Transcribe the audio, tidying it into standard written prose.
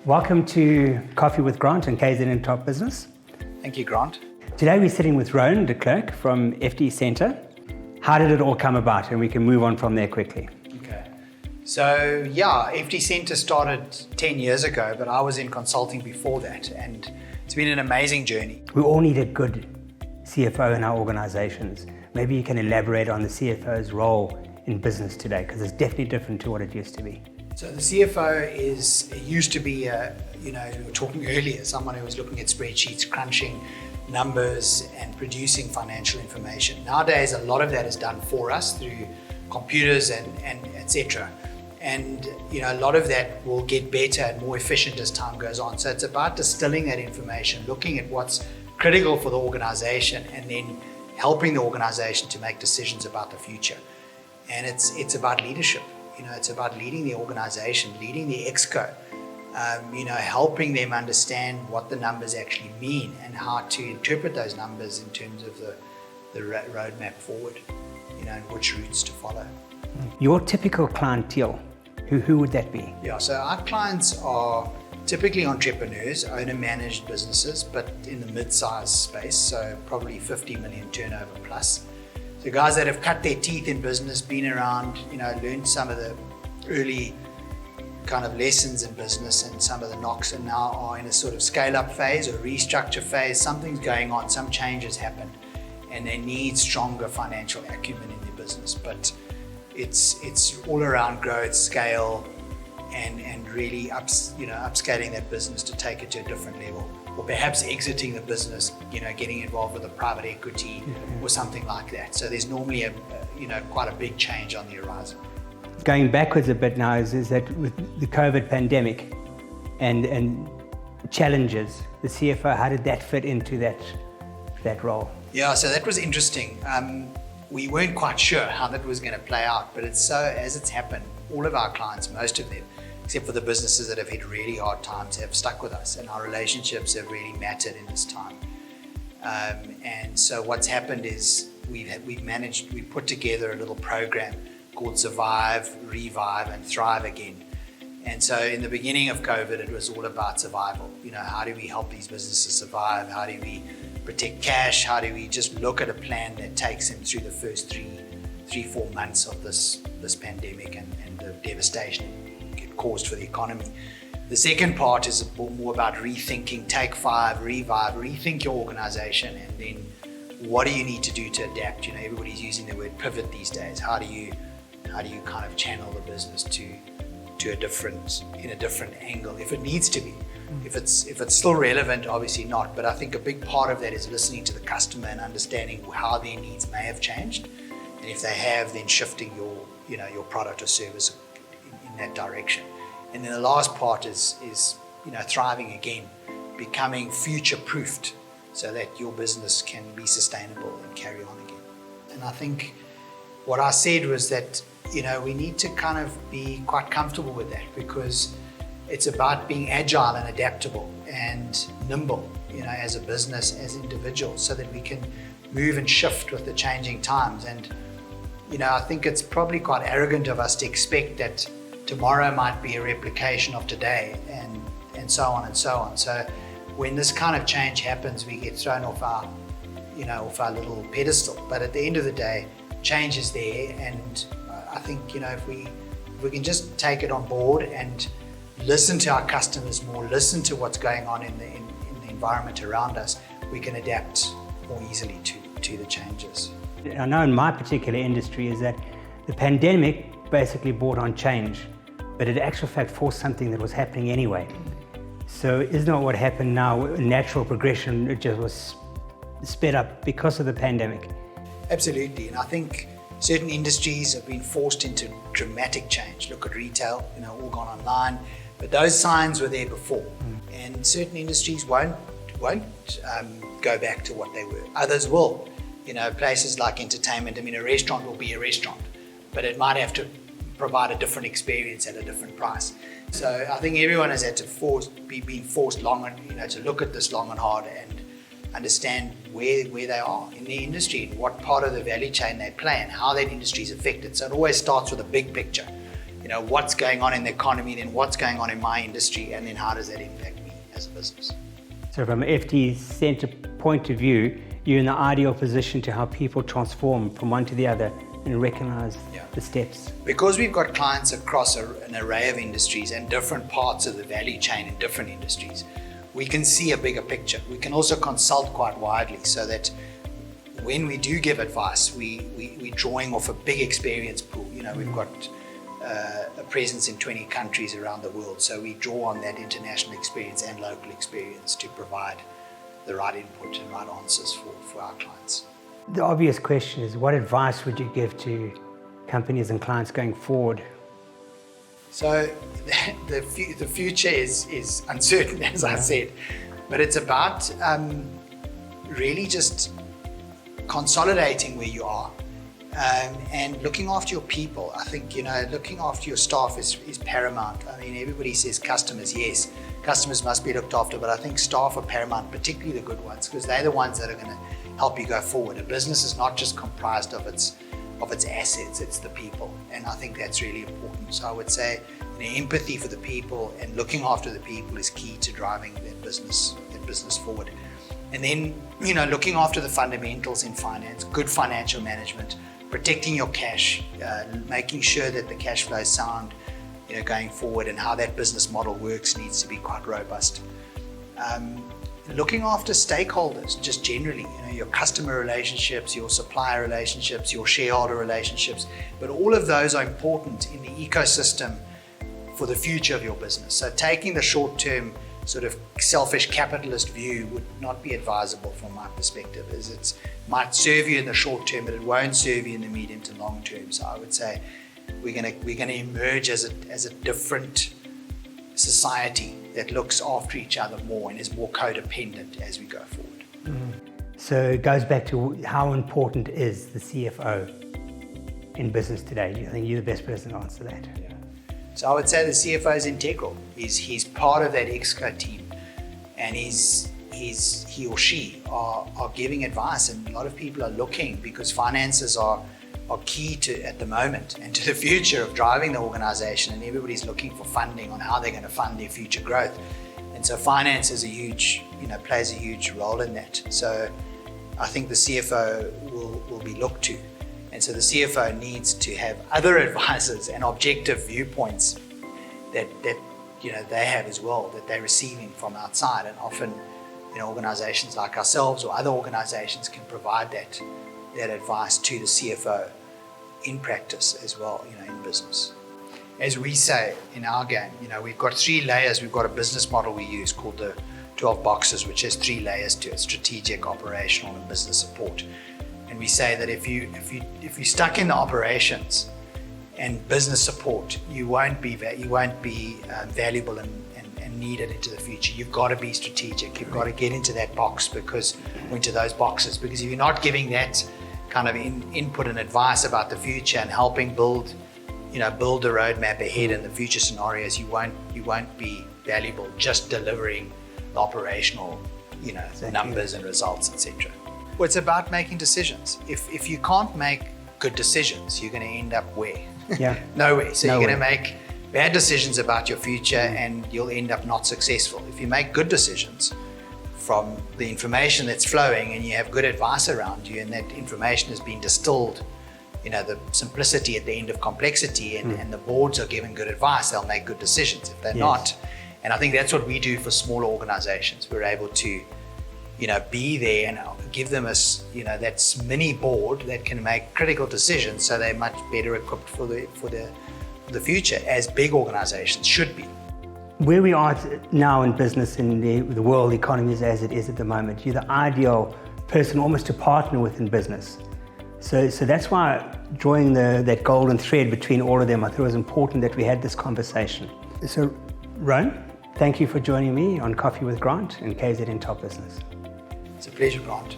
Welcome to Coffee with Grant and KZN Top Business. Thank you, Grant. Today we're sitting with Rowan, the Klerk from FD Centre. How did it all come about? And we can move on from there quickly. Okay. So FD Centre started 10 years ago, but I was in consulting before that, and it's been an amazing journey. We all need a good CFO in our organizations. Maybe you can elaborate on the CFO's role in business today, because it's definitely different to what it used to be. So the CFO used to be, we were talking earlier, someone who was looking at spreadsheets, crunching numbers and producing financial information. Nowadays, a lot of that is done for us through computers and etc. And a lot of that will get better and more efficient as time goes on. So it's about distilling that information, looking at what's critical for the organization, and then helping the organization to make decisions about the future. And it's about leadership. It's about leading the organization, leading the exco, helping them understand what the numbers actually mean and how to interpret those numbers in terms of the roadmap forward, and which routes to follow. Your typical clientele, who would that be? Yeah, so our clients are typically entrepreneurs, owner-managed businesses, but in the mid-size space, so probably 50 million turnover plus. So guys that have cut their teeth in business, been around, learned some of the early kind of lessons in business and some of the knocks, and now are in a sort of scale-up phase or restructure phase. Something's going on, some change has happened, and they need stronger financial acumen in their business. But it's all around growth, scale, and really upscaling that business to take it to a different level. Or perhaps exiting the business, getting involved with a private equity or something like that. So there's normally quite a big change on the horizon. Going backwards a bit now is that with the COVID pandemic and challenges, the CFO, how did that fit into that role? Yeah, so that was interesting. We weren't quite sure how that was going to play out, but as it's happened, all of our clients, most of them, except for the businesses that have hit really hard times, have stuck with us, and our relationships have really mattered in this time. And so what's happened is we've put together a little program called Survive, Revive, and Thrive Again. And so in the beginning of COVID, it was all about survival. How do we help these businesses survive? How do we protect cash? How do we just look at a plan that takes them through the first 4 months of this pandemic and the devastation it caused for the economy? The second part is more about rethinking, take 5, revive, rethink your organization, and then what do you need to do to adapt? Everybody's using the word pivot these days. How do you kind of channel the business to a different angle if it needs to be? If it's still relevant, obviously not. But I think a big part of that is listening to the customer and understanding how their needs may have changed, and if they have, then shifting your product or service in that direction. And then the last part is thriving again, becoming future-proofed so that your business can be sustainable and carry on again. And I think what I said was that we need to kind of be quite comfortable with that, because it's about being agile and adaptable and nimble, as a business, as individuals, so that we can move and shift with the changing times. And I think it's probably quite arrogant of us to expect that tomorrow might be a replication of today, and so on and so on. So when this kind of change happens, we get thrown off our little pedestal. But at the end of the day, change is there, and I think if we can just take it on board and listen to our customers more, listen to what's going on in the environment around us, we can adapt more easily to the changes. I know in my particular industry is that the pandemic basically brought on change, but it in actual fact forced something that was happening anyway. So isn't that what happened now? A natural progression, it just was sped up because of the pandemic. Absolutely, and I think certain industries have been forced into dramatic change. Look at retail, all gone online, but those signs were there before. And certain industries won't go back to what they were. Others will. Places like entertainment. A restaurant will be a restaurant, but it might have to provide a different experience at a different price. So I think everyone has had to be forced long and to look at this long and hard and understand where they are in the industry and what part of the value chain they play and how that industry is affected. So it always starts with a big picture, what's going on in the economy, then what's going on in my industry, and then how does that impact me as a business. So from an FD Centre point of view, you're in the ideal position to help people transform from one to the other and recognize the steps. Because we've got clients across an array of industries and different parts of the value chain in different industries, we can see a bigger picture. We can also consult quite widely so that when we do give advice, we're drawing off a big experience pool. We've got a presence in 20 countries around the world, so we draw on that international experience and local experience to provide the right input and right answers for our clients. The obvious question is, what advice would you give to companies and clients going forward? So the future is uncertain, as I said, but it's about really just consolidating where you are and looking after your people. I think, looking after your staff is paramount. I mean, everybody says customers, yes, customers must be looked after, but I think staff are paramount, particularly the good ones, because they're the ones that are going to help you go forward. A business is not just comprised of its assets, it's the people, and I think that's really important. So I would say empathy for the people and looking after the people is key to driving that business forward. And then looking after the fundamentals in finance, good financial management, protecting your cash, making sure that the cash flow is sound going forward, and how that business model works needs to be quite robust. Looking after stakeholders just generally, your customer relationships, your supplier relationships, your shareholder relationships, but all of those are important in the ecosystem for the future of your business. So taking the short-term sort of selfish capitalist view would not be advisable from my perspective, as it might serve you in the short term, but it won't serve you in the medium to long term. So I would say we're going to emerge as a different society that looks after each other more and is more codependent as we go forward. So it goes back to how important is the CFO in business today? I think you're the best person to answer that. Yeah. So I would say the CFO is integral. He's part of that exco team, and he or she are giving advice, and a lot of people are looking, because finances are key to, at the moment, and to the future of driving the organization, and everybody's looking for funding on how they're going to fund their future growth. And so finance is plays a huge role in that. So I think the CFO will be looked to. And so the CFO needs to have other advisors and objective viewpoints that they have as well, that they're receiving from outside. And often, organizations like ourselves or other organizations can provide that advice to the CFO in practice as well, in business. As we say in our game, we've got 3 layers. We've got a business model we use called the 12 boxes, which has 3 layers to it: strategic, operational, and business support. And we say that if you're stuck in the operations and business support, you won't be valuable and needed into the future. You've got to be strategic. You've got to get into those boxes, because if you're not giving that kind of input and advice about the future and helping build a roadmap ahead in the future scenarios, you won't be valuable just delivering the operational, numbers and results, etc. Well, it's about making decisions. If you can't make good decisions, you're going to end up where? Yeah. Nowhere. So you're going to make bad decisions about your future, and you'll end up not successful. If you make good decisions from the information that's flowing, and you have good advice around you, and that information has been distilled, the simplicity at the end of complexity, and the boards are giving good advice, they'll make good decisions. If they're not, and I think that's what we do for smaller organizations. We're able to be there and give them that mini board that can make critical decisions, so they're much better equipped for the future, as big organizations should be. Where we are now in business, in the world economy as it is at the moment, you're the ideal person almost to partner with in business. So that's why drawing that golden thread between all of them, I thought it was important that we had this conversation. So Rowan, thank you for joining me on Coffee with Grant and KZN Top Business. It's a pleasure, Grant.